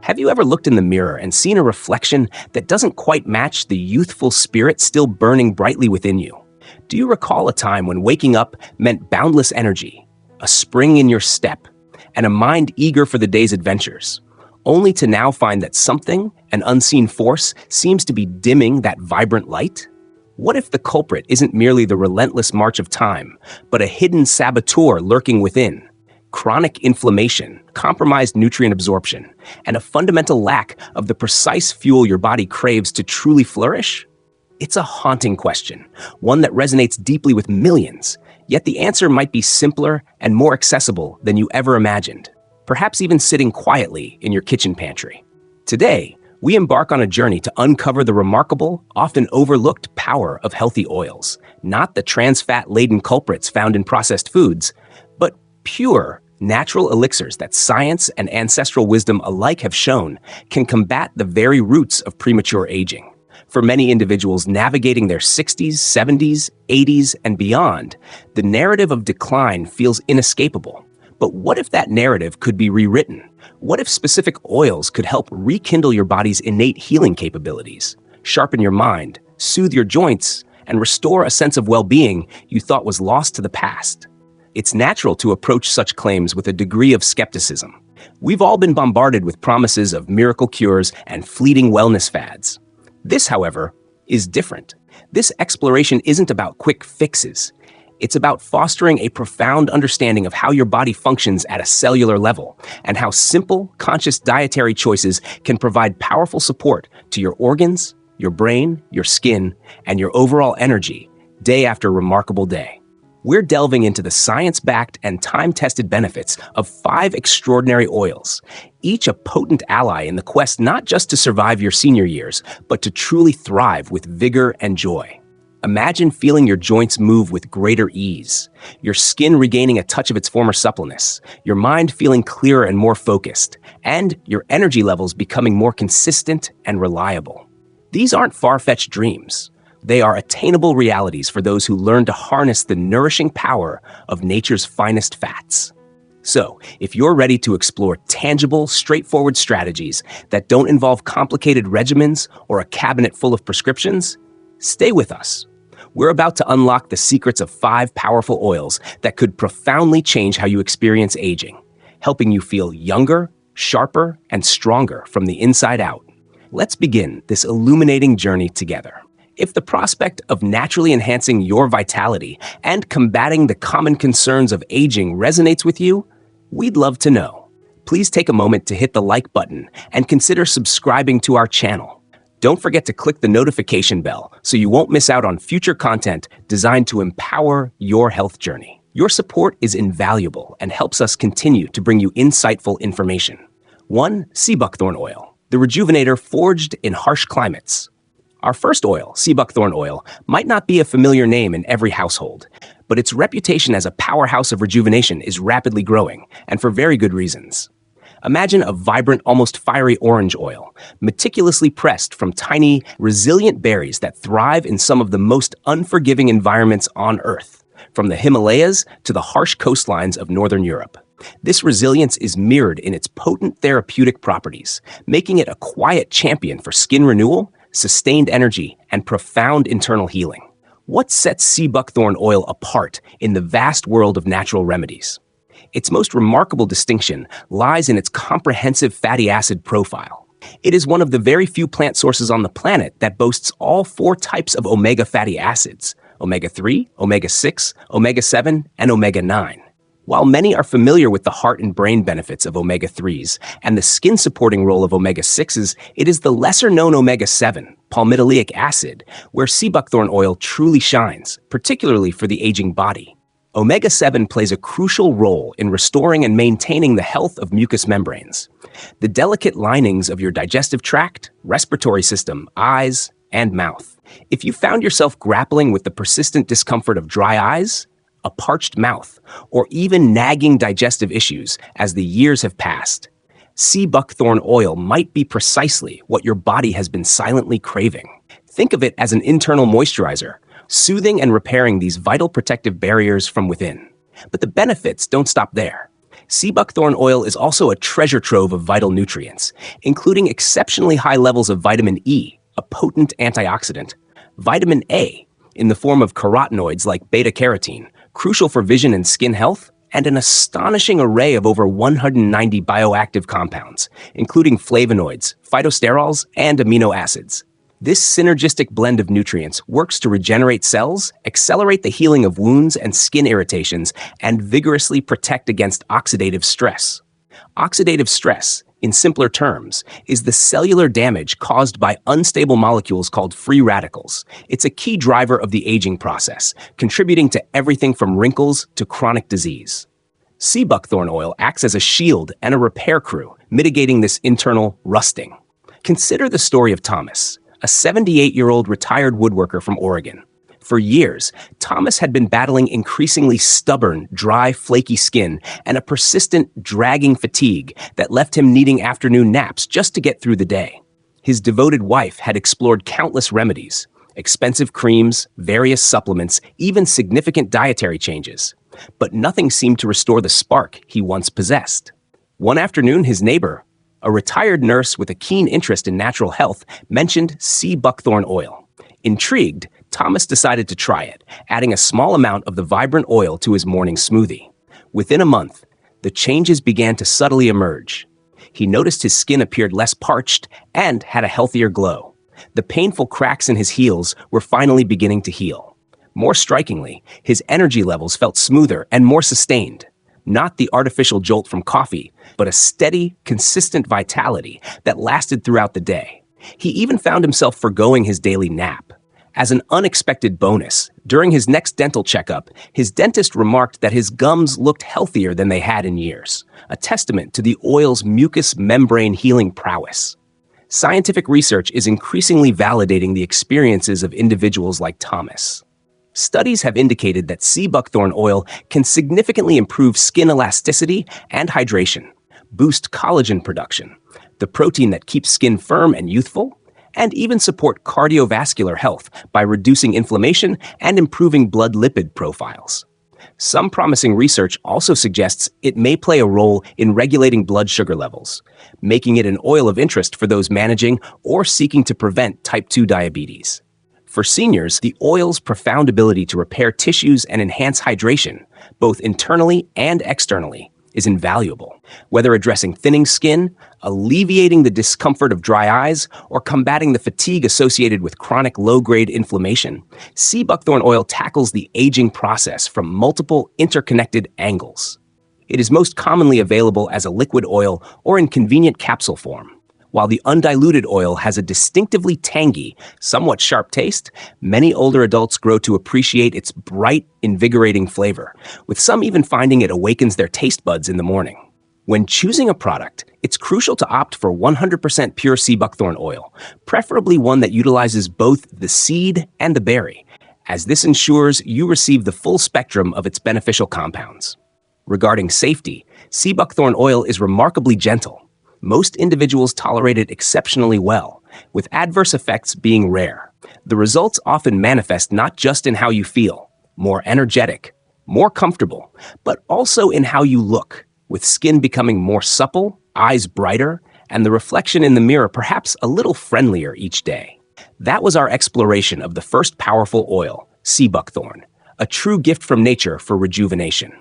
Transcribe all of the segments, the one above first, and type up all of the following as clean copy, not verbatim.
Have you ever looked in the mirror and seen a reflection that doesn't quite match the youthful spirit still burning brightly within you? Do you recall a time when waking up meant boundless energy, a spring in your step, and a mind eager for the day's adventures, only to now find that something, an unseen force, seems to be dimming that vibrant light? What if the culprit isn't merely the relentless march of time, but a hidden saboteur lurking within? Chronic inflammation, compromised nutrient absorption, and a fundamental lack of the precise fuel your body craves to truly flourish? It's a haunting question, one that resonates deeply with millions, yet the answer might be simpler and more accessible than you ever imagined, perhaps even sitting quietly in your kitchen pantry. Today, we embark on a journey to uncover the remarkable, often overlooked power of healthy oils, not the trans fat-laden culprits found in processed foods, but pure, natural elixirs that science and ancestral wisdom alike have shown can combat the very roots of premature aging. For many individuals navigating their 60s, 70s, 80s, and beyond, the narrative of decline feels inescapable. But what if that narrative could be rewritten? What if specific oils could help rekindle your body's innate healing capabilities, sharpen your mind, soothe your joints, and restore a sense of well-being you thought was lost to the past? It's natural to approach such claims with a degree of skepticism. We've all been bombarded with promises of miracle cures and fleeting wellness fads. This, however, is different. This exploration isn't about quick fixes. It's about fostering a profound understanding of how your body functions at a cellular level and how simple, conscious dietary choices can provide powerful support to your organs, your brain, your skin, and your overall energy day after remarkable day. We're delving into the science-backed and time-tested benefits of 5 extraordinary oils, each a potent ally in the quest not just to survive your senior years, but to truly thrive with vigor and joy. Imagine feeling your joints move with greater ease, your skin regaining a touch of its former suppleness, your mind feeling clearer and more focused, and your energy levels becoming more consistent and reliable. These aren't far-fetched dreams. They are attainable realities for those who learn to harness the nourishing power of nature's finest fats. So, if you're ready to explore tangible, straightforward strategies that don't involve complicated regimens or a cabinet full of prescriptions, stay with us. We're about to unlock the secrets of 5 powerful oils that could profoundly change how you experience aging, helping you feel younger, sharper, and stronger from the inside out. Let's begin this illuminating journey together. If the prospect of naturally enhancing your vitality and combating the common concerns of aging resonates with you, we'd love to know. Please take a moment to hit the like button and consider subscribing to our channel. Don't forget to click the notification bell so you won't miss out on future content designed to empower your health journey. Your support is invaluable and helps us continue to bring you insightful information. 1. Sea Buckthorn Oil, the rejuvenator forged in harsh climates. Our first oil, Sea Buckthorn oil, might not be a familiar name in every household, but its reputation as a powerhouse of rejuvenation is rapidly growing, and for very good reasons. Imagine a vibrant, almost fiery orange oil, meticulously pressed from tiny, resilient berries that thrive in some of the most unforgiving environments on Earth, from the Himalayas to the harsh coastlines of Northern Europe. This resilience is mirrored in its potent therapeutic properties, making it a quiet champion for skin renewal, sustained energy, and profound internal healing. What sets Sea Buckthorn oil apart in the vast world of natural remedies? Its most remarkable distinction lies in its comprehensive fatty acid profile. It is one of the very few plant sources on the planet that boasts all 4 types of omega fatty acids: omega-3, omega-6, omega-7, and omega-9. While many are familiar with the heart and brain benefits of omega-3s and the skin-supporting role of omega-6s, it is the lesser-known omega-7, palmitoleic acid, where Sea Buckthorn oil truly shines, particularly for the aging body. Omega-7 plays a crucial role in restoring and maintaining the health of mucous membranes, the delicate linings of your digestive tract, respiratory system, eyes, and mouth. If you found yourself grappling with the persistent discomfort of dry eyes, a parched mouth, or even nagging digestive issues as the years have passed, Sea Buckthorn oil might be precisely what your body has been silently craving. Think of it as an internal moisturizer, soothing and repairing these vital protective barriers from within. But the benefits don't stop there. Sea buckthorn oil is also a treasure trove of vital nutrients, including exceptionally high levels of vitamin E, a potent antioxidant, vitamin A, in the form of carotenoids like beta-carotene, crucial for vision and skin health, and an astonishing array of over 190 bioactive compounds, including flavonoids, phytosterols, and amino acids. This synergistic blend of nutrients works to regenerate cells, accelerate the healing of wounds and skin irritations, and vigorously protect against oxidative stress. Oxidative stress, in simpler terms, is the cellular damage caused by unstable molecules called free radicals. It's a key driver of the aging process, contributing to everything from wrinkles to chronic disease. Sea buckthorn oil acts as a shield and a repair crew, mitigating this internal rusting. Consider the story of Thomas, a 78-year-old retired woodworker from Oregon. For years, Thomas had been battling increasingly stubborn, dry, flaky skin and a persistent, dragging fatigue that left him needing afternoon naps just to get through the day. His devoted wife had explored countless remedies, expensive creams, various supplements, even significant dietary changes. But nothing seemed to restore the spark he once possessed. One afternoon, his neighbor, a retired nurse with a keen interest in natural health, mentioned sea buckthorn oil. Intrigued, Thomas decided to try it, adding a small amount of the vibrant oil to his morning smoothie. Within a month, the changes began to subtly emerge. He noticed his skin appeared less parched and had a healthier glow. The painful cracks in his heels were finally beginning to heal. More strikingly, his energy levels felt smoother and more sustained. Not the artificial jolt from coffee, but a steady, consistent vitality that lasted throughout the day. He even found himself forgoing his daily nap. As an unexpected bonus, during his next dental checkup, his dentist remarked that his gums looked healthier than they had in years, a testament to the oil's mucous membrane healing prowess. Scientific research is increasingly validating the experiences of individuals like Thomas. Studies have indicated that sea buckthorn oil can significantly improve skin elasticity and hydration, boost collagen production, the protein that keeps skin firm and youthful, and even support cardiovascular health by reducing inflammation and improving blood lipid profiles. Some promising research also suggests it may play a role in regulating blood sugar levels, making it an oil of interest for those managing or seeking to prevent type 2 diabetes. For seniors, the oil's profound ability to repair tissues and enhance hydration, both internally and externally, is invaluable. Whether addressing thinning skin, alleviating the discomfort of dry eyes, or combating the fatigue associated with chronic low-grade inflammation, sea buckthorn oil tackles the aging process from multiple interconnected angles. It is most commonly available as a liquid oil or in convenient capsule form. While the undiluted oil has a distinctively tangy, somewhat sharp taste, many older adults grow to appreciate its bright, invigorating flavor, with some even finding it awakens their taste buds in the morning. When choosing a product, it's crucial to opt for 100% pure sea buckthorn oil, preferably one that utilizes both the seed and the berry, as this ensures you receive the full spectrum of its beneficial compounds. Regarding safety, sea buckthorn oil is remarkably gentle. Most individuals tolerate it exceptionally well, with adverse effects being rare. The results often manifest not just in how you feel, more energetic, more comfortable, but also in how you look, with skin becoming more supple, eyes brighter, and the reflection in the mirror perhaps a little friendlier each day. That was our exploration of the first powerful oil, sea buckthorn, a true gift from nature for rejuvenation.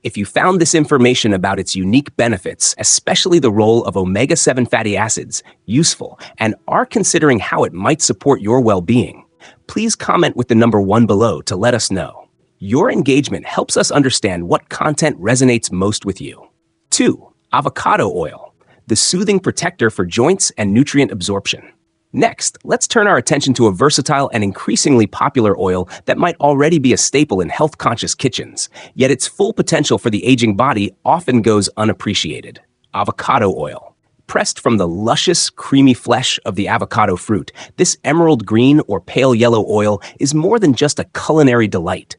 If you found this information about its unique benefits, especially the role of omega-7 fatty acids, useful and are considering how it might support your well-being, please comment with the number 1 below to let us know. Your engagement helps us understand what content resonates most with you. 2. Avocado oil, the soothing protector for joints and nutrient absorption. Next, let's turn our attention to a versatile and increasingly popular oil that might already be a staple in health-conscious kitchens, yet its full potential for the aging body often goes unappreciated. Avocado oil. Pressed from the luscious, creamy flesh of the avocado fruit, this emerald green or pale yellow oil is more than just a culinary delight.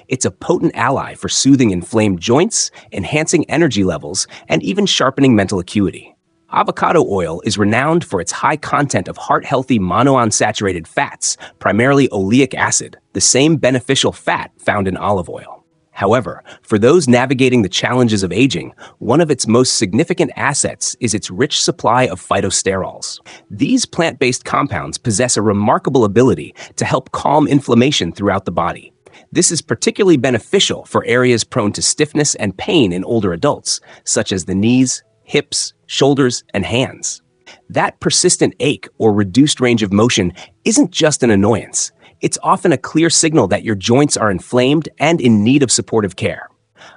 It's a potent ally for soothing inflamed joints, enhancing energy levels, and even sharpening mental acuity. Avocado oil is renowned for its high content of heart-healthy monounsaturated fats, primarily oleic acid, the same beneficial fat found in olive oil. However, for those navigating the challenges of aging, one of its most significant assets is its rich supply of phytosterols. These plant-based compounds possess a remarkable ability to help calm inflammation throughout the body. This is particularly beneficial for areas prone to stiffness and pain in older adults, such as the knees, hips, shoulders, and hands. That persistent ache or reduced range of motion isn't just an annoyance. It's often a clear signal that your joints are inflamed and in need of supportive care.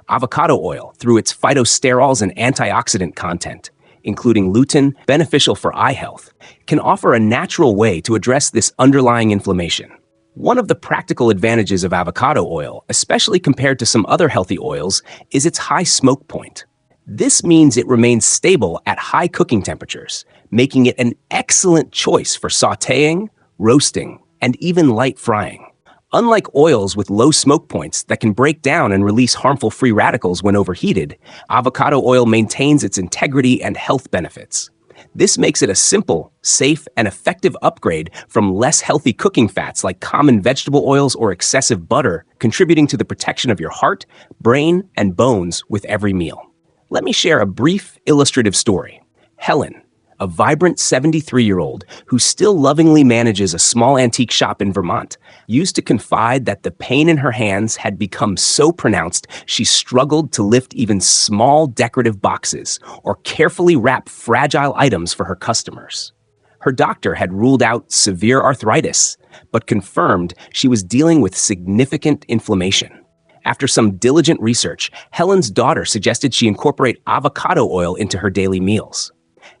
Avocado oil, through its phytosterols and antioxidant content, including lutein, beneficial for eye health, can offer a natural way to address this underlying inflammation. One of the practical advantages of avocado oil, especially compared to some other healthy oils, is its high smoke point. This means it remains stable at high cooking temperatures, making it an excellent choice for sautéing, roasting, and even light frying. Unlike oils with low smoke points that can break down and release harmful free radicals when overheated, avocado oil maintains its integrity and health benefits. This makes it a simple, safe, and effective upgrade from less healthy cooking fats like common vegetable oils or excessive butter, contributing to the protection of your heart, brain, and bones with every meal. Let me share a brief illustrative story. Helen, a vibrant 73-year-old who still lovingly manages a small antique shop in Vermont, used to confide that the pain in her hands had become so pronounced she struggled to lift even small decorative boxes or carefully wrap fragile items for her customers. Her doctor had ruled out severe arthritis, but confirmed she was dealing with significant inflammation. After some diligent research, Helen's daughter suggested she incorporate avocado oil into her daily meals.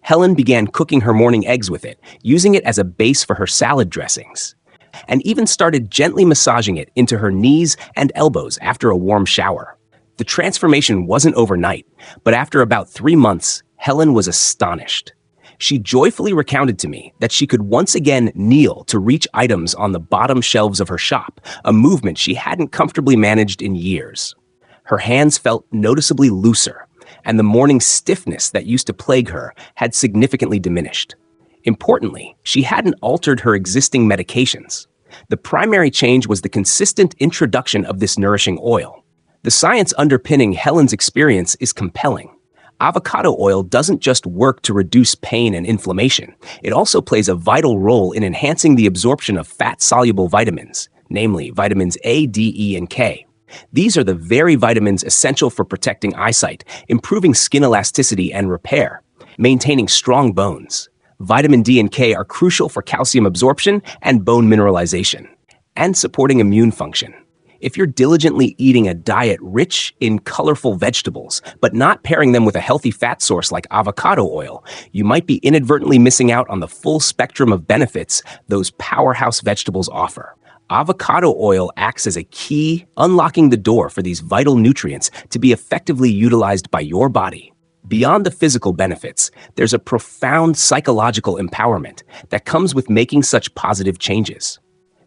Helen began cooking her morning eggs with it, using it as a base for her salad dressings, and even started gently massaging it into her knees and elbows after a warm shower. The transformation wasn't overnight, but after about 3 months, Helen was astonished. She joyfully recounted to me that she could once again kneel to reach items on the bottom shelves of her shop, a movement she hadn't comfortably managed in years. Her hands felt noticeably looser, and the morning stiffness that used to plague her had significantly diminished. Importantly, she hadn't altered her existing medications. The primary change was the consistent introduction of this nourishing oil. The science underpinning Helen's experience is compelling. Avocado oil doesn't just work to reduce pain and inflammation. It also plays a vital role in enhancing the absorption of fat-soluble vitamins, namely vitamins A, D, E, and K. These are the very vitamins essential for protecting eyesight, improving skin elasticity and repair, maintaining strong bones. Vitamin D and K are crucial for calcium absorption and bone mineralization, and supporting immune function. If you're diligently eating a diet rich in colorful vegetables, but not pairing them with a healthy fat source like avocado oil, you might be inadvertently missing out on the full spectrum of benefits those powerhouse vegetables offer. Avocado oil acts as a key, unlocking the door for these vital nutrients to be effectively utilized by your body. Beyond the physical benefits, there's a profound psychological empowerment that comes with making such positive changes.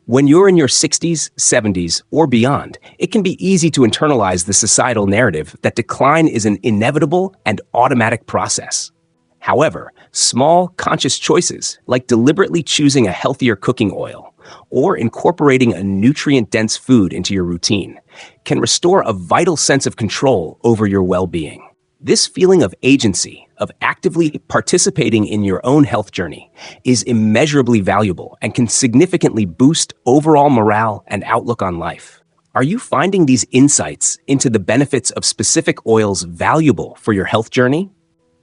When you're in your 60s, 70s, or beyond, it can be easy to internalize the societal narrative that decline is an inevitable and automatic process. However, small, conscious choices, like deliberately choosing a healthier cooking oil or incorporating a nutrient-dense food into your routine, can restore a vital sense of control over your well-being. This feeling of agency, of actively participating in your own health journey, is immeasurably valuable and can significantly boost overall morale and outlook on life. Are you finding these insights into the benefits of specific oils valuable for your health journey?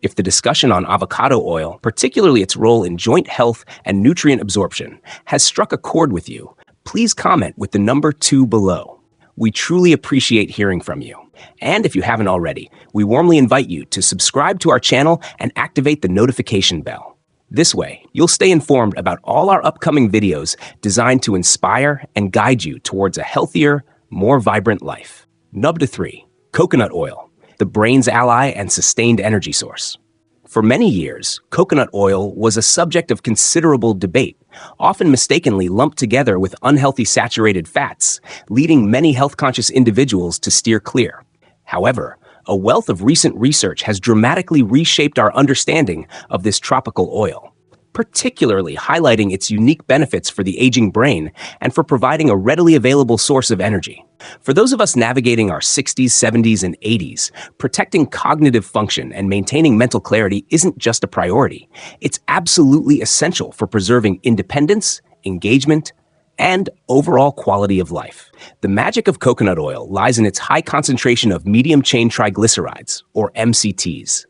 If the discussion on avocado oil, particularly its role in joint health and nutrient absorption, has struck a chord with you, please comment with the number 2 below. We truly appreciate hearing from you. And if you haven't already, we warmly invite you to subscribe to our channel and activate the notification bell. This way, you'll stay informed about all our upcoming videos designed to inspire and guide you towards a healthier, more vibrant life. Number 3, coconut oil, the brain's ally and sustained energy source. For many years, coconut oil was a subject of considerable debate, often mistakenly lumped together with unhealthy saturated fats, leading many health-conscious individuals to steer clear. However, a wealth of recent research has dramatically reshaped our understanding of this tropical oil. particularly highlighting its unique benefits for the aging brain and for providing a readily available source of energy. For those of us navigating our 60s, 70s, and 80s, protecting cognitive function and maintaining mental clarity isn't just a priority. It's absolutely essential for preserving independence, engagement, and overall quality of life. The magic of coconut oil lies in its high concentration of medium-chain triglycerides, or MCTs.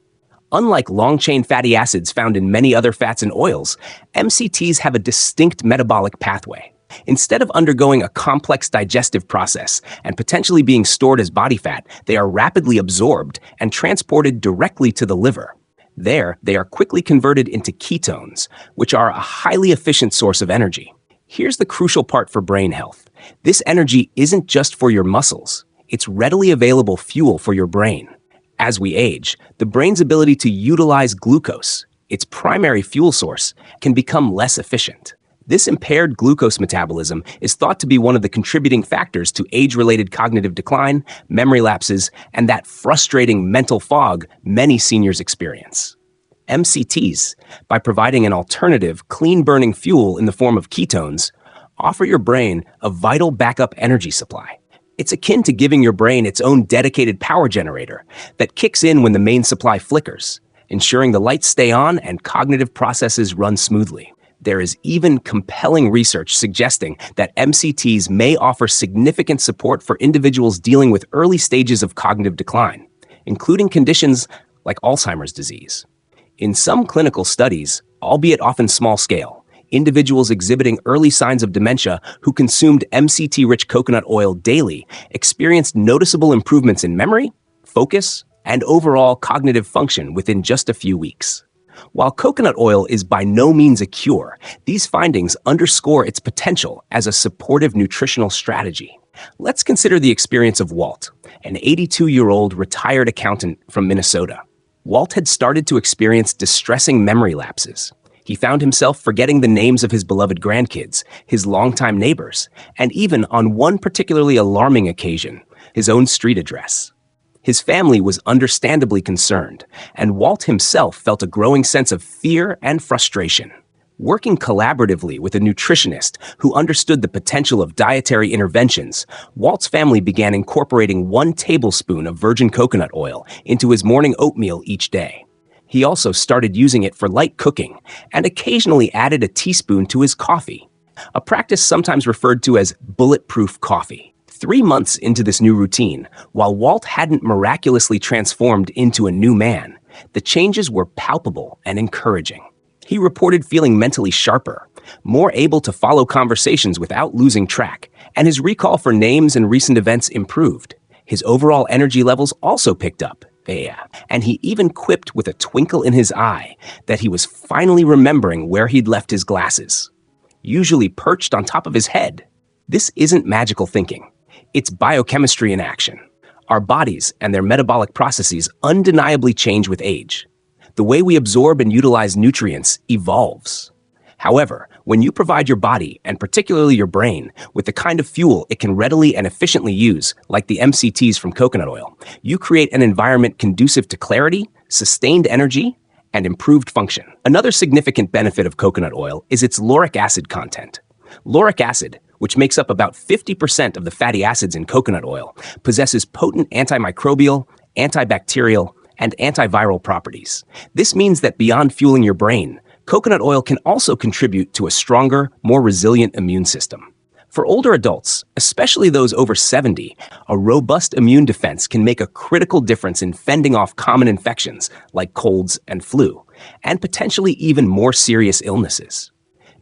Unlike long-chain fatty acids found in many other fats and oils, MCTs have a distinct metabolic pathway. Instead of undergoing a complex digestive process and potentially being stored as body fat, they are rapidly absorbed and transported directly to the liver. There, they are quickly converted into ketones, which are a highly efficient source of energy. Here's the crucial part for brain health. This energy isn't just for your muscles. It's readily available fuel for your brain. As we age, the brain's ability to utilize glucose, its primary fuel source, can become less efficient. This impaired glucose metabolism is thought to be one of the contributing factors to age-related cognitive decline, memory lapses, and that frustrating mental fog many seniors experience. MCTs, by providing an alternative, clean-burning fuel in the form of ketones, offer your brain a vital backup energy supply. It's akin to giving your brain its own dedicated power generator that kicks in when the main supply flickers, ensuring the lights stay on and cognitive processes run smoothly. There is even compelling research suggesting that MCTs may offer significant support for individuals dealing with early stages of cognitive decline, including conditions like Alzheimer's disease. In some clinical studies, albeit often small scale, individuals exhibiting early signs of dementia who consumed MCT-rich coconut oil daily experienced noticeable improvements in memory, focus, and overall cognitive function within just a few weeks. While coconut oil is by no means a cure, these findings underscore its potential as a supportive nutritional strategy. Let's consider the experience of Walt, an 82-year-old retired accountant from Minnesota. Walt had started to experience distressing memory lapses. He found himself forgetting the names of his beloved grandkids, his longtime neighbors, and even, on one particularly alarming occasion, his own street address. His family was understandably concerned, and Walt himself felt a growing sense of fear and frustration. Working collaboratively with a nutritionist who understood the potential of dietary interventions, Walt's family began incorporating 1 tablespoon of virgin coconut oil into his morning oatmeal each day. He also started using it for light cooking and occasionally added a teaspoon to his coffee, a practice sometimes referred to as bulletproof coffee. 3 months into this new routine, while Walt hadn't miraculously transformed into a new man, the changes were palpable and encouraging. He reported feeling mentally sharper, more able to follow conversations without losing track, and his recall for names and recent events improved. His overall energy levels also picked up. And he even quipped with a twinkle in his eye that he was finally remembering where he'd left his glasses, usually perched on top of his head. This isn't magical thinking. It's biochemistry in action. Our bodies and their metabolic processes undeniably change with age. The way we absorb and utilize nutrients evolves. However, when you provide your body, and particularly your brain, with the kind of fuel it can readily and efficiently use, like the MCTs from coconut oil, you create an environment conducive to clarity, sustained energy, and improved function. Another significant benefit of coconut oil is its lauric acid content. Lauric acid, which makes up about 50% of the fatty acids in coconut oil, possesses potent antimicrobial, antibacterial, and antiviral properties. This means that beyond fueling your brain, coconut oil can also contribute to a stronger, more resilient immune system. For older adults, especially those over 70, a robust immune defense can make a critical difference in fending off common infections like colds and flu, and potentially even more serious illnesses.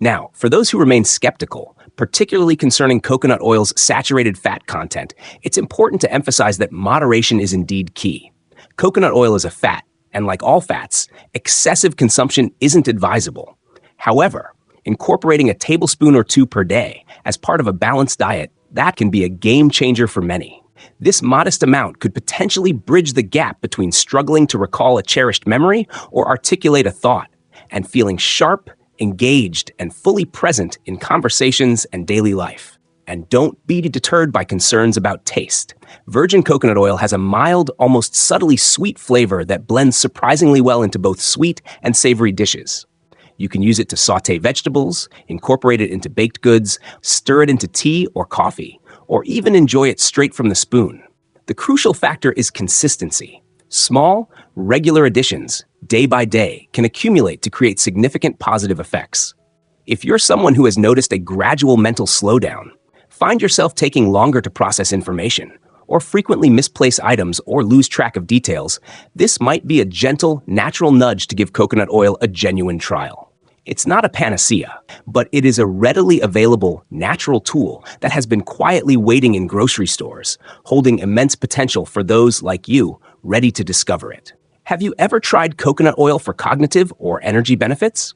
Now, for those who remain skeptical, particularly concerning coconut oil's saturated fat content, it's important to emphasize that moderation is indeed key. Coconut oil is a fat, and like all fats, excessive consumption isn't advisable. However, incorporating a tablespoon or 2 per day as part of a balanced diet, that can be a game changer for many. This modest amount could potentially bridge the gap between struggling to recall a cherished memory or articulate a thought, and feeling sharp, engaged, and fully present in conversations and daily life. And don't be deterred by concerns about taste. Virgin coconut oil has a mild, almost subtly sweet flavor that blends surprisingly well into both sweet and savory dishes. You can use it to saute vegetables, incorporate it into baked goods, stir it into tea or coffee, or even enjoy it straight from the spoon. The crucial factor is consistency. Small, regular additions, day by day, can accumulate to create significant positive effects. If you're someone who has noticed a gradual mental slowdown, find yourself taking longer to process information, or frequently misplace items or lose track of details, this might be a gentle, natural nudge to give coconut oil a genuine trial. It's not a panacea, but it is a readily available, natural tool that has been quietly waiting in grocery stores, holding immense potential for those like you ready to discover it. Have you ever tried coconut oil for cognitive or energy benefits?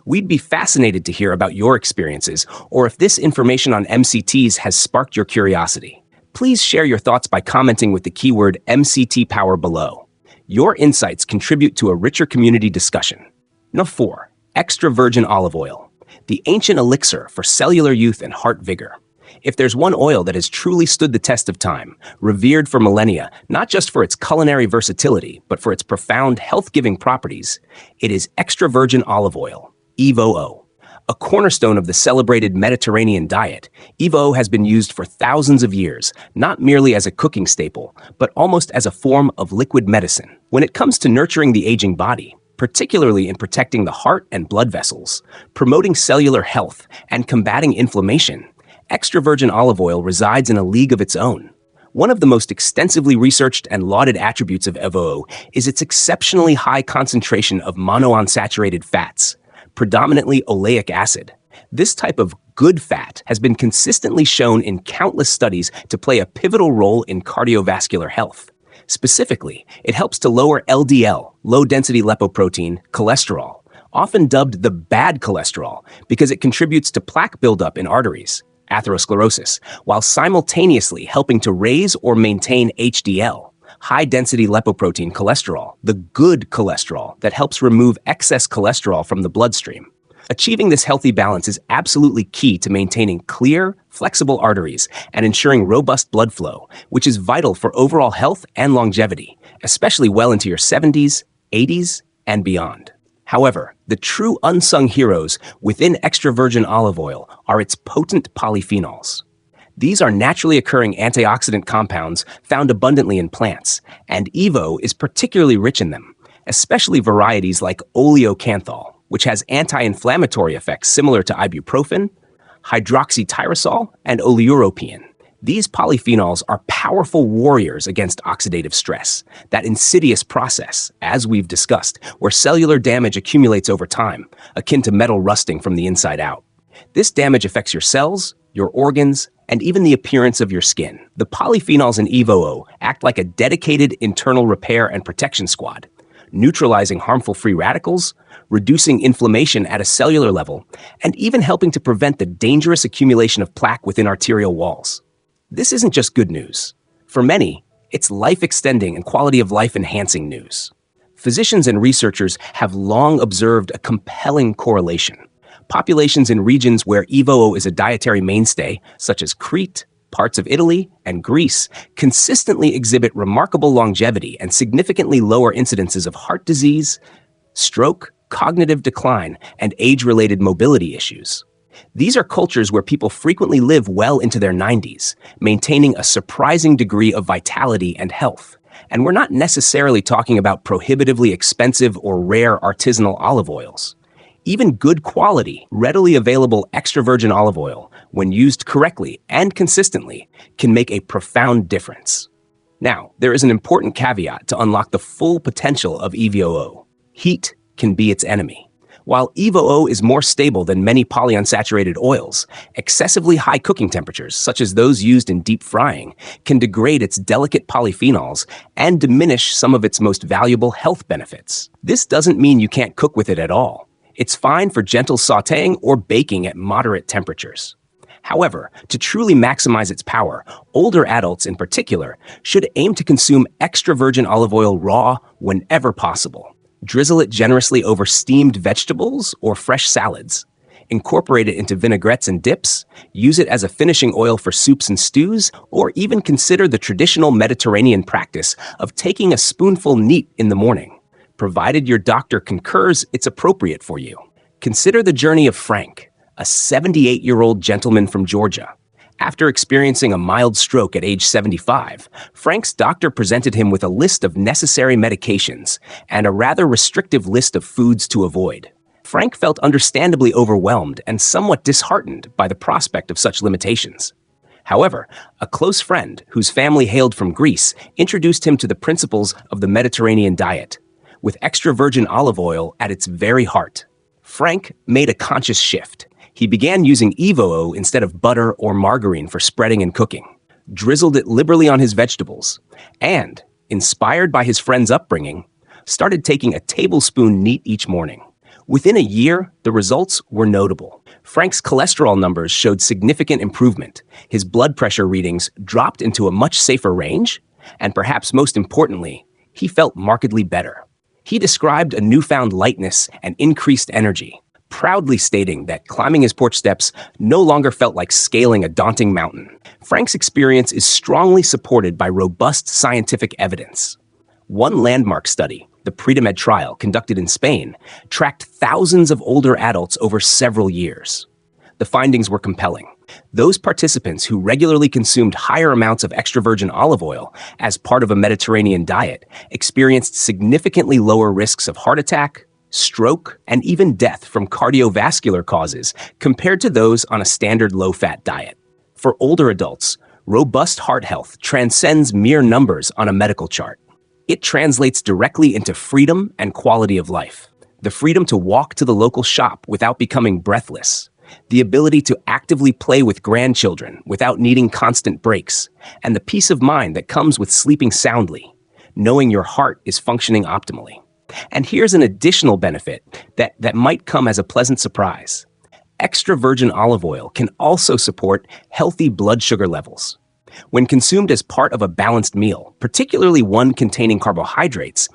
We'd be fascinated to hear about your experiences, or if this information on MCTs has sparked your curiosity. Please share your thoughts by commenting with the keyword MCT power below. Your insights contribute to a richer community discussion. Number 4. Extra virgin olive oil, the ancient elixir for cellular youth and heart vigor. If there's one oil that has truly stood the test of time, revered for millennia, not just for its culinary versatility, but for its profound health-giving properties, it is extra virgin olive oil, EVOO. A cornerstone of the celebrated Mediterranean diet, EVOO has been used for thousands of years, not merely as a cooking staple, but almost as a form of liquid medicine. When it comes to nurturing the aging body, particularly in protecting the heart and blood vessels, promoting cellular health, and combating inflammation, extra virgin olive oil resides in a league of its own. One of the most extensively researched and lauded attributes of EVOO is its exceptionally high concentration of monounsaturated fats, predominantly oleic acid. This type of good fat has been consistently shown in countless studies to play a pivotal role in cardiovascular health. Specifically, it helps to lower LDL, low-density lipoprotein, cholesterol, often dubbed the bad cholesterol because it contributes to plaque buildup in arteries, atherosclerosis, while simultaneously helping to raise or maintain HDL, high-density lipoprotein cholesterol, the good cholesterol that helps remove excess cholesterol from the bloodstream. Achieving this healthy balance is absolutely key to maintaining clear, flexible arteries and ensuring robust blood flow, which is vital for overall health and longevity, especially well into your 70s, 80s, and beyond. However, the true unsung heroes within extra virgin olive oil are its potent polyphenols. These are naturally occurring antioxidant compounds found abundantly in plants, and EVOO is particularly rich in them, especially varieties like oleocanthal, which has anti-inflammatory effects similar to ibuprofen, hydroxytyrosol, and oleuropein. These polyphenols are powerful warriors against oxidative stress, that insidious process, as we've discussed, where cellular damage accumulates over time, akin to metal rusting from the inside out. This damage affects your cells, your organs, and even the appearance of your skin. The polyphenols in EVOO act like a dedicated internal repair and protection squad, neutralizing harmful free radicals, reducing inflammation at a cellular level, and even helping to prevent the dangerous accumulation of plaque within arterial walls. This isn't just good news. For many, it's life-extending and quality-of-life-enhancing news. Physicians and researchers have long observed a compelling correlation. Populations in regions where EVOO is a dietary mainstay, such as Crete, parts of Italy, and Greece, consistently exhibit remarkable longevity and significantly lower incidences of heart disease, stroke, cognitive decline, and age-related mobility issues. These are cultures where people frequently live well into their 90s, maintaining a surprising degree of vitality and health. And we're not necessarily talking about prohibitively expensive or rare artisanal olive oils. Even good quality, readily available extra virgin olive oil, when used correctly and consistently, can make a profound difference. Now, there is an important caveat to unlock the full potential of EVOO. Heat can be its enemy. While EVOO is more stable than many polyunsaturated oils, excessively high cooking temperatures, such as those used in deep frying, can degrade its delicate polyphenols and diminish some of its most valuable health benefits. This doesn't mean you can't cook with it at all. It's fine for gentle sautéing or baking at moderate temperatures. However, to truly maximize its power, older adults in particular should aim to consume extra virgin olive oil raw whenever possible. Drizzle it generously over steamed vegetables or fresh salads. Incorporate it into vinaigrettes and dips, use it as a finishing oil for soups and stews, or even consider the traditional Mediterranean practice of taking a spoonful neat in the morning, provided your doctor concurs it's appropriate for you. Consider the journey of Frank, a 78-year-old gentleman from Georgia. After experiencing a mild stroke at age 75, Frank's doctor presented him with a list of necessary medications and a rather restrictive list of foods to avoid. Frank felt understandably overwhelmed and somewhat disheartened by the prospect of such limitations. However, a close friend, whose family hailed from Greece, introduced him to the principles of the Mediterranean diet, with extra virgin olive oil at its very heart. Frank made a conscious shift. He began using EVOO instead of butter or margarine for spreading and cooking, drizzled it liberally on his vegetables, and, inspired by his friend's upbringing, started taking a tablespoon neat each morning. Within a year, the results were notable. Frank's cholesterol numbers showed significant improvement. His blood pressure readings dropped into a much safer range, and perhaps most importantly, he felt markedly better. He described a newfound lightness and increased energy, proudly stating that climbing his porch steps no longer felt like scaling a daunting mountain. Frank's experience is strongly supported by robust scientific evidence. One landmark study, the Predimed trial conducted in Spain, tracked thousands of older adults over several years. The findings were compelling. Those participants who regularly consumed higher amounts of extra virgin olive oil as part of a Mediterranean diet experienced significantly lower risks of heart attack, stroke, and even death from cardiovascular causes compared to those on a standard low-fat diet. For older adults, robust heart health transcends mere numbers on a medical chart. It translates directly into freedom and quality of life. The freedom to walk to the local shop without becoming breathless, the ability to actively play with grandchildren without needing constant breaks, and the peace of mind that comes with sleeping soundly, knowing your heart is functioning optimally. And here's an additional benefit that might come as a pleasant surprise. Extra virgin olive oil can also support healthy blood sugar levels. When consumed as part of a balanced meal, particularly one containing carbohydrates,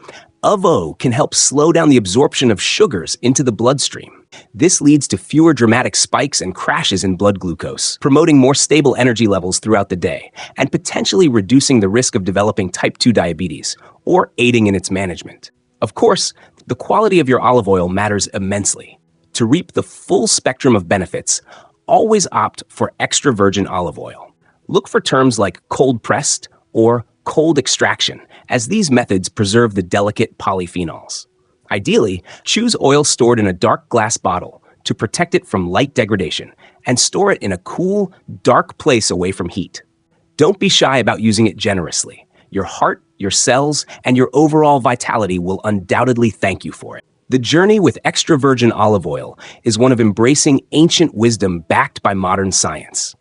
AVO can help slow down the absorption of sugars into the bloodstream. This leads to fewer dramatic spikes and crashes in blood glucose, promoting more stable energy levels throughout the day, and potentially reducing the risk of developing type 2 diabetes, or aiding in its management. Of course, the quality of your olive oil matters immensely. To reap the full spectrum of benefits, always opt for extra virgin olive oil. Look for terms like cold-pressed or cold extraction, as these methods preserve the delicate polyphenols. Ideally, choose oil stored in a dark glass bottle to protect it from light degradation and store it in a cool, dark place away from heat. Don't be shy about using it generously. Your heart, your cells, and your overall vitality will undoubtedly thank you for it. The journey with extra virgin olive oil is one of embracing ancient wisdom backed by modern science.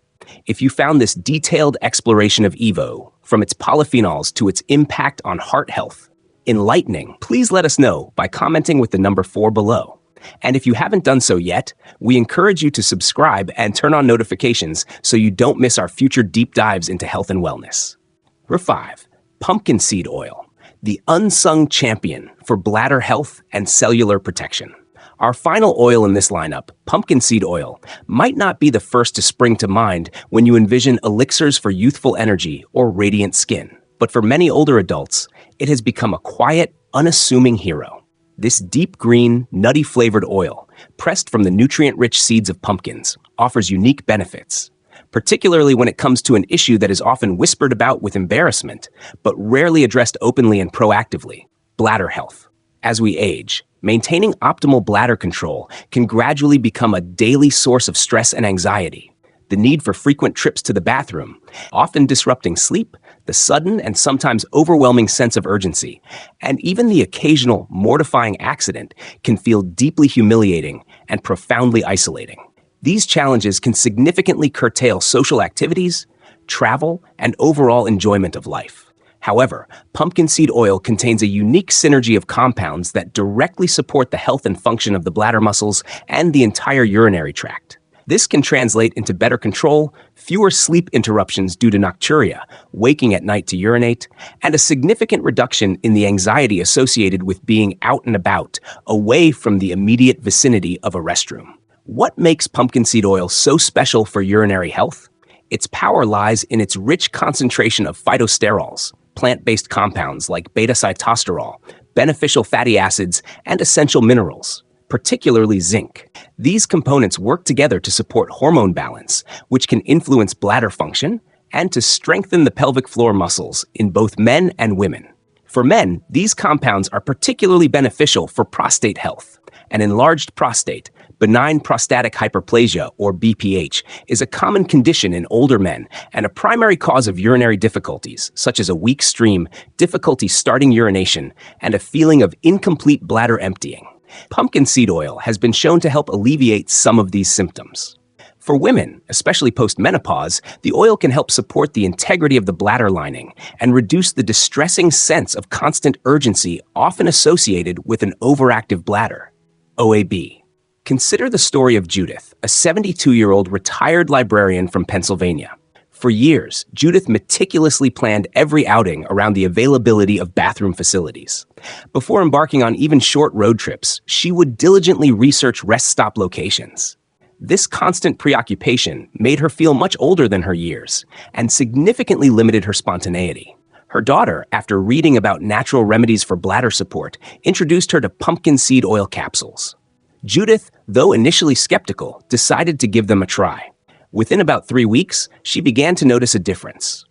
If you found this detailed exploration of EVO, from its polyphenols to its impact on heart health, enlightening, please let us know by commenting with the number 4 below. And if you haven't done so yet, we encourage you to subscribe and turn on notifications so you don't miss our future deep dives into health and wellness. Number 5. Pumpkin seed oil, the unsung champion for bladder health and cellular protection. Our final oil in this lineup, pumpkin seed oil, might not be the first to spring to mind when you envision elixirs for youthful energy or radiant skin. But for many older adults, it has become a quiet, unassuming hero. This deep green, nutty-flavored oil, pressed from the nutrient-rich seeds of pumpkins, offers unique benefits, particularly when it comes to an issue that is often whispered about with embarrassment, but rarely addressed openly and proactively: bladder health. As we age, maintaining optimal bladder control can gradually become a daily source of stress and anxiety. The need for frequent trips to the bathroom, often disrupting sleep, the sudden and sometimes overwhelming sense of urgency, and even the occasional mortifying accident can feel deeply humiliating and profoundly isolating. These challenges can significantly curtail social activities, travel, and overall enjoyment of life. However, pumpkin seed oil contains a unique synergy of compounds that directly support the health and function of the bladder muscles and the entire urinary tract. This can translate into better control, fewer sleep interruptions due to nocturia, waking at night to urinate, and a significant reduction in the anxiety associated with being out and about, away from the immediate vicinity of a restroom. What makes pumpkin seed oil so special for urinary health? Its power lies in its rich concentration of phytosterols, plant-based compounds like beta-sitosterol, beneficial fatty acids, and essential minerals, particularly zinc. These components work together to support hormone balance, which can influence bladder function, and to strengthen the pelvic floor muscles in both men and women. For men, these compounds are particularly beneficial for prostate health. An enlarged prostate, benign prostatic hyperplasia, or BPH, is a common condition in older men and a primary cause of urinary difficulties, such as a weak stream, difficulty starting urination, and a feeling of incomplete bladder emptying. Pumpkin seed oil has been shown to help alleviate some of these symptoms. For women, especially post-menopause, the oil can help support the integrity of the bladder lining and reduce the distressing sense of constant urgency often associated with an overactive bladder. OAB. Consider the story of Judith, a 72-year-old retired librarian from Pennsylvania. For years, Judith meticulously planned every outing around the availability of bathroom facilities. Before embarking on even short road trips, she would diligently research rest stop locations. This constant preoccupation made her feel much older than her years and significantly limited her spontaneity. Her daughter, after reading about natural remedies for bladder support, introduced her to pumpkin seed oil capsules. Judith, though initially skeptical, decided to give them a try. Within about 3 weeks, she began to notice a difference.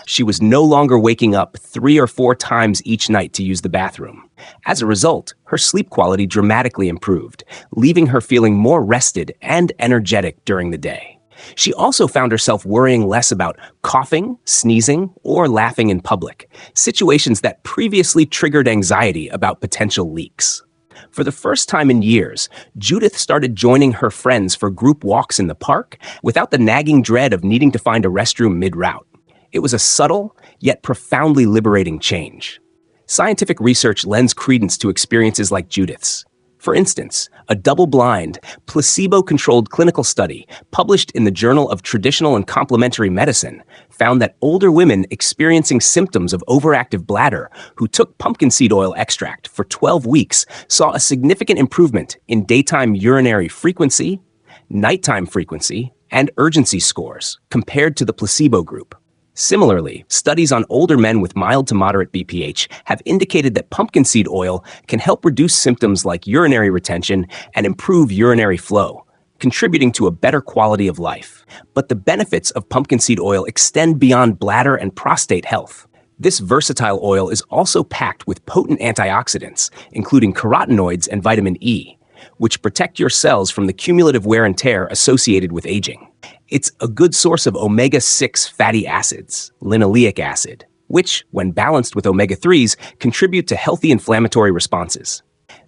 She was no longer waking up 3 or 4 times each night to use the bathroom. As a result, her sleep quality dramatically improved, leaving her feeling more rested and energetic during the day. She also found herself worrying less about coughing, sneezing, or laughing in public, situations that previously triggered anxiety about potential leaks. For the first time in years, Judith started joining her friends for group walks in the park without the nagging dread of needing to find a restroom mid-route. It was a subtle, yet profoundly liberating change. Scientific research lends credence to experiences like Judith's. For instance, a double-blind, placebo-controlled clinical study published in the Journal of Traditional and Complementary Medicine found that older women experiencing symptoms of overactive bladder who took pumpkin seed oil extract for 12 weeks saw a significant improvement in daytime urinary frequency, nighttime frequency, and urgency scores compared to the placebo group. Similarly, studies on older men with mild to moderate BPH have indicated that pumpkin seed oil can help reduce symptoms like urinary retention and improve urinary flow, contributing to a better quality of life. But the benefits of pumpkin seed oil extend beyond bladder and prostate health. This versatile oil is also packed with potent antioxidants, including carotenoids and vitamin E, which protect your cells from the cumulative wear and tear associated with aging. It's a good source of omega-6 fatty acids, linoleic acid, which, when balanced with omega-3s, contribute to healthy inflammatory responses.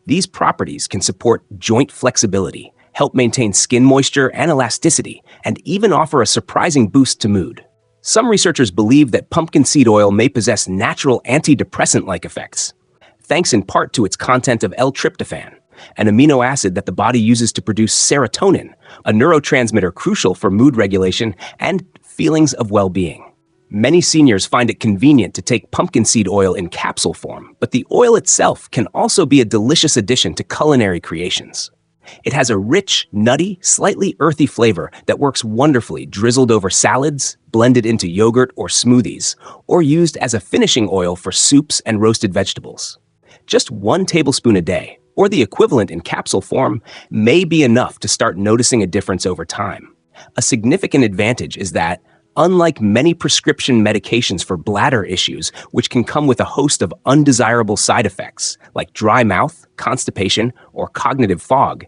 These properties can support joint flexibility, help maintain skin moisture and elasticity, and even offer a surprising boost to mood. Some researchers believe that pumpkin seed oil may possess natural antidepressant-like effects, thanks in part to its content of L-tryptophan, an amino acid that the body uses to produce serotonin, a neurotransmitter crucial for mood regulation and feelings of well-being. Many seniors find it convenient to take pumpkin seed oil in capsule form, but the oil itself can also be a delicious addition to culinary creations. It has a rich, nutty, slightly earthy flavor that works wonderfully drizzled over salads, blended into yogurt or smoothies, or used as a finishing oil for soups and roasted vegetables. Just 1 tablespoon a day, or the equivalent in capsule form, may be enough to start noticing a difference over time. A significant advantage is that, unlike many prescription medications for bladder issues, which can come with a host of undesirable side effects, like dry mouth, constipation, or cognitive fog,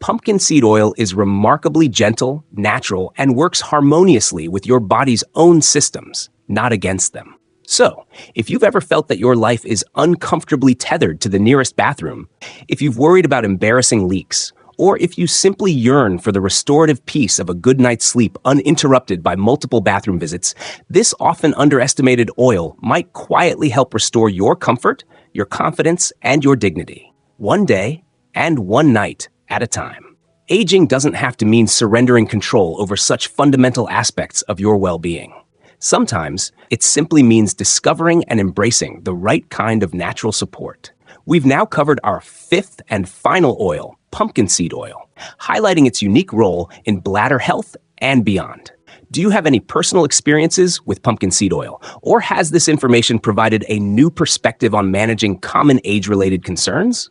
pumpkin seed oil is remarkably gentle, natural, and works harmoniously with your body's own systems, not against them. So, if you've ever felt that your life is uncomfortably tethered to the nearest bathroom, if you've worried about embarrassing leaks, or if you simply yearn for the restorative peace of a good night's sleep uninterrupted by multiple bathroom visits, this often underestimated oil might quietly help restore your comfort, your confidence, and your dignity. One day, and one night at a time. Aging doesn't have to mean surrendering control over such fundamental aspects of your well-being. Sometimes, it simply means discovering and embracing the right kind of natural support. We've now covered our 5th and final oil, pumpkin seed oil, highlighting its unique role in bladder health and beyond. Do you have any personal experiences with pumpkin seed oil, or has this information provided a new perspective on managing common age-related concerns?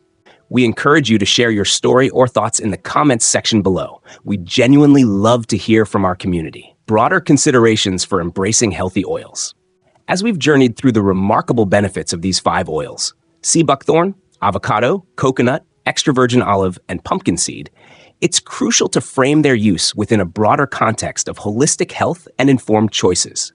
We encourage you to share your story or thoughts in the comments section below. We genuinely love to hear from our community. Broader considerations for embracing healthy oils. As we've journeyed through the remarkable benefits of these 5 oils, sea buckthorn, avocado, coconut, extra virgin olive, and pumpkin seed, it's crucial to frame their use within a broader context of holistic health and informed choices.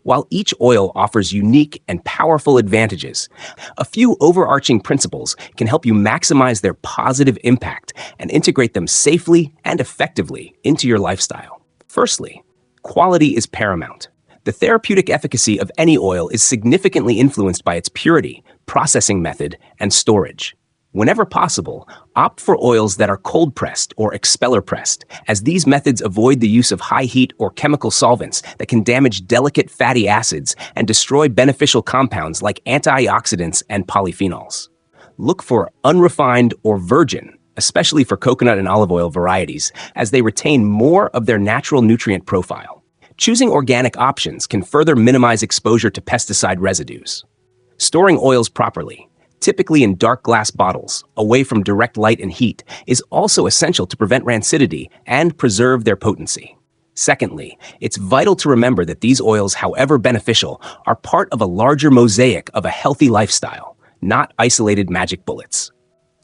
While each oil offers unique and powerful advantages, a few overarching principles can help you maximize their positive impact and integrate them safely and effectively into your lifestyle. Firstly, quality is paramount. The therapeutic efficacy of any oil is significantly influenced by its purity, processing method, and storage. Whenever possible, opt for oils that are cold-pressed or expeller-pressed, as these methods avoid the use of high heat or chemical solvents that can damage delicate fatty acids and destroy beneficial compounds like antioxidants and polyphenols. Look for unrefined or virgin, especially for coconut and olive oil varieties, as they retain more of their natural nutrient profile. Choosing organic options can further minimize exposure to pesticide residues. Storing oils properly, typically in dark glass bottles, away from direct light and heat, is also essential to prevent rancidity and preserve their potency. Secondly, it's vital to remember that these oils, however beneficial, are part of a larger mosaic of a healthy lifestyle, not isolated magic bullets.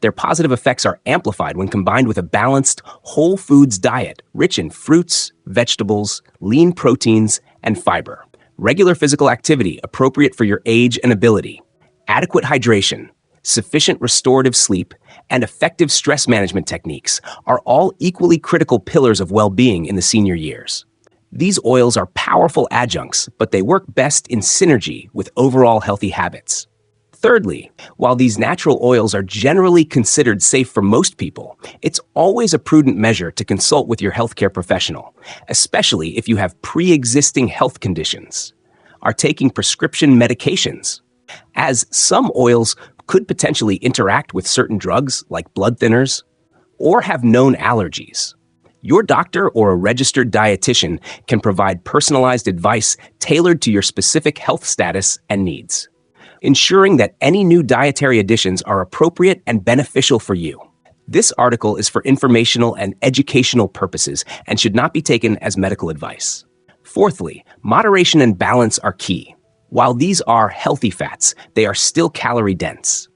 Their positive effects are amplified when combined with a balanced, whole foods diet rich in fruits, vegetables, lean proteins, and fiber. Regular physical activity appropriate for your age and ability, adequate hydration, sufficient restorative sleep, and effective stress management techniques are all equally critical pillars of well-being in the senior years. These oils are powerful adjuncts, but they work best in synergy with overall healthy habits. Thirdly, while these natural oils are generally considered safe for most people, it's always a prudent measure to consult with your healthcare professional, especially if you have pre-existing health conditions, are taking prescription medications, as some oils could potentially interact with certain drugs like blood thinners, or have known allergies. Your doctor or a registered dietitian can provide personalized advice tailored to your specific health status and needs, ensuring that any new dietary additions are appropriate and beneficial for you. This article is for informational and educational purposes and should not be taken as medical advice. Fourthly, moderation and balance are key. While these are healthy fats, they are still calorie-dense.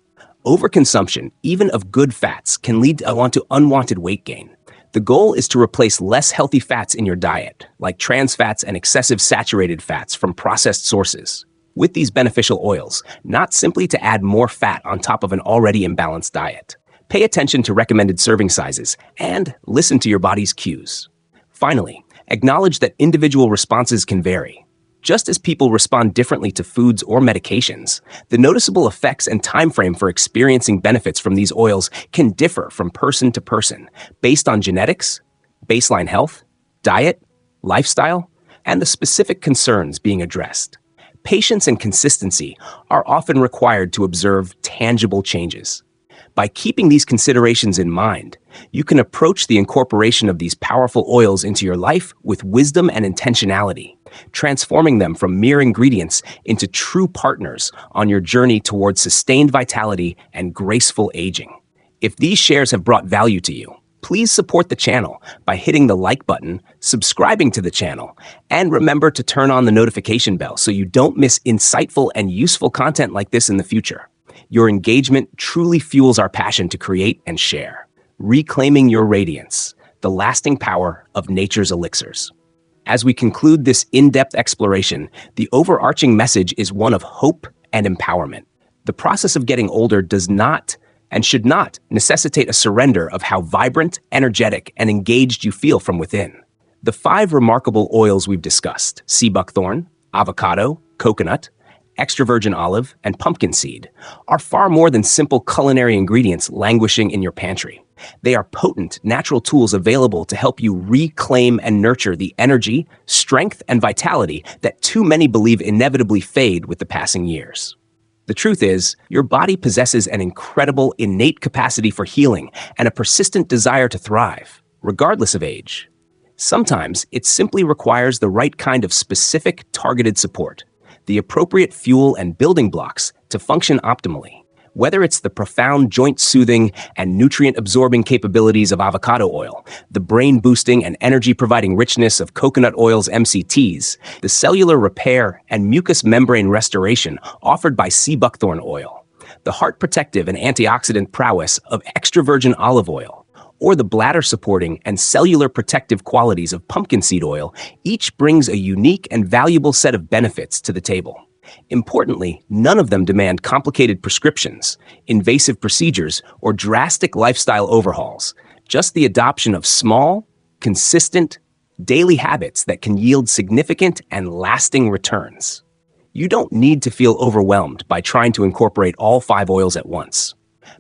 Overconsumption, even of good fats, can lead to unwanted weight gain. The goal is to replace less healthy fats in your diet, like trans fats and excessive saturated fats from processed sources, with these beneficial oils, not simply to add more fat on top of an already imbalanced diet. Pay attention to recommended serving sizes and listen to your body's cues. Finally, acknowledge that individual responses can vary. Just as people respond differently to foods or medications, the noticeable effects and time frame for experiencing benefits from these oils can differ from person to person based on genetics, baseline health, diet, lifestyle, and the specific concerns being addressed. Patience and consistency are often required to observe tangible changes. By keeping these considerations in mind, you can approach the incorporation of these powerful oils into your life with wisdom and intentionality, transforming them from mere ingredients into true partners on your journey towards sustained vitality and graceful aging. If these shares have brought value to you, please support the channel by hitting the like button, subscribing to the channel, and remember to turn on the notification bell so you don't miss insightful and useful content like this in the future. Your engagement truly fuels our passion to create and share, reclaiming your radiance, the lasting power of nature's elixirs. As we conclude this in-depth exploration, the overarching message is one of hope and empowerment. The process of getting older does not and should not necessitate a surrender of how vibrant, energetic, and engaged you feel from within. The 5 remarkable oils we've discussed, sea buckthorn, avocado, coconut, extra virgin olive, and pumpkin seed, are far more than simple culinary ingredients languishing in your pantry. They are potent, natural tools available to help you reclaim and nurture the energy, strength, and vitality that too many believe inevitably fade with the passing years. The truth is, your body possesses an incredible innate capacity for healing and a persistent desire to thrive, regardless of age. Sometimes it simply requires the right kind of specific, targeted support, the appropriate fuel and building blocks to function optimally. Whether it's the profound joint-soothing and nutrient-absorbing capabilities of avocado oil, the brain-boosting and energy-providing richness of coconut oil's MCTs, the cellular repair and mucous membrane restoration offered by Sea Buckthorn oil, the heart-protective and antioxidant prowess of extra virgin olive oil, or the bladder-supporting and cellular protective qualities of pumpkin seed oil, each brings a unique and valuable set of benefits to the table. Importantly, none of them demand complicated prescriptions, invasive procedures, or drastic lifestyle overhauls, just the adoption of small, consistent, daily habits that can yield significant and lasting returns. You don't need to feel overwhelmed by trying to incorporate all 5 oils at once.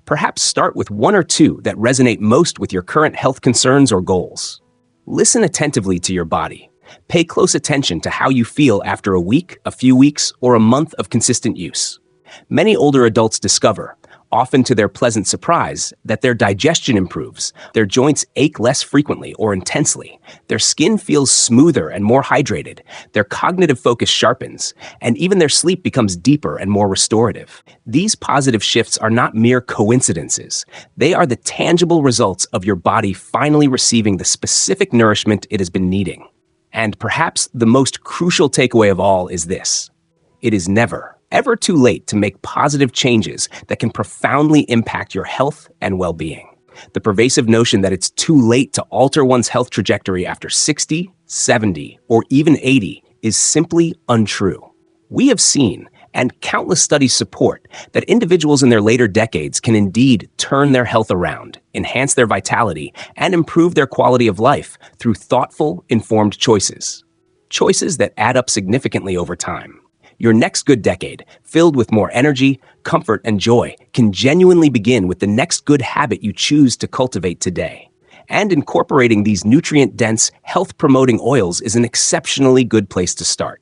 Perhaps start with 1 or 2 that resonate most with your current health concerns or goals. Listen attentively to your body. Pay close attention to how you feel after a week, a few weeks, or a month of consistent use. Many older adults discover, often to their pleasant surprise, that their digestion improves, their joints ache less frequently or intensely, their skin feels smoother and more hydrated, their cognitive focus sharpens, and even their sleep becomes deeper and more restorative. These positive shifts are not mere coincidences. They are the tangible results of your body finally receiving the specific nourishment it has been needing. And perhaps the most crucial takeaway of all is this: it is never, ever too late to make positive changes that can profoundly impact your health and well-being. The pervasive notion that it's too late to alter one's health trajectory after 60, 70, or even 80 is simply untrue. We have seen, and countless studies support, that individuals in their later decades can indeed turn their health around, enhance their vitality, and improve their quality of life through thoughtful, informed choices. Choices that add up significantly over time. Your next good decade, filled with more energy, comfort, and joy, can genuinely begin with the next good habit you choose to cultivate today. And incorporating these nutrient-dense, health-promoting oils is an exceptionally good place to start.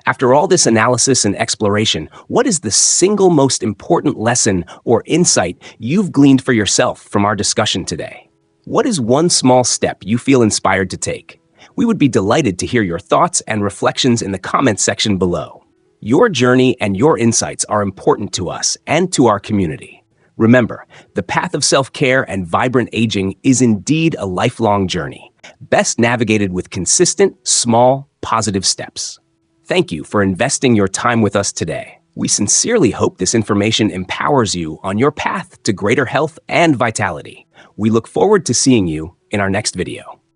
After all this analysis and exploration, what is the single most important lesson or insight you've gleaned for yourself from our discussion today? What is one small step you feel inspired to take? We would be delighted to hear your thoughts and reflections in the comments section below. Your journey and your insights are important to us and to our community. Remember, the path of self-care and vibrant aging is indeed a lifelong journey, best navigated with consistent, small, positive steps. Thank you for investing your time with us today. We sincerely hope this information empowers you on your path to greater health and vitality. We look forward to seeing you in our next video.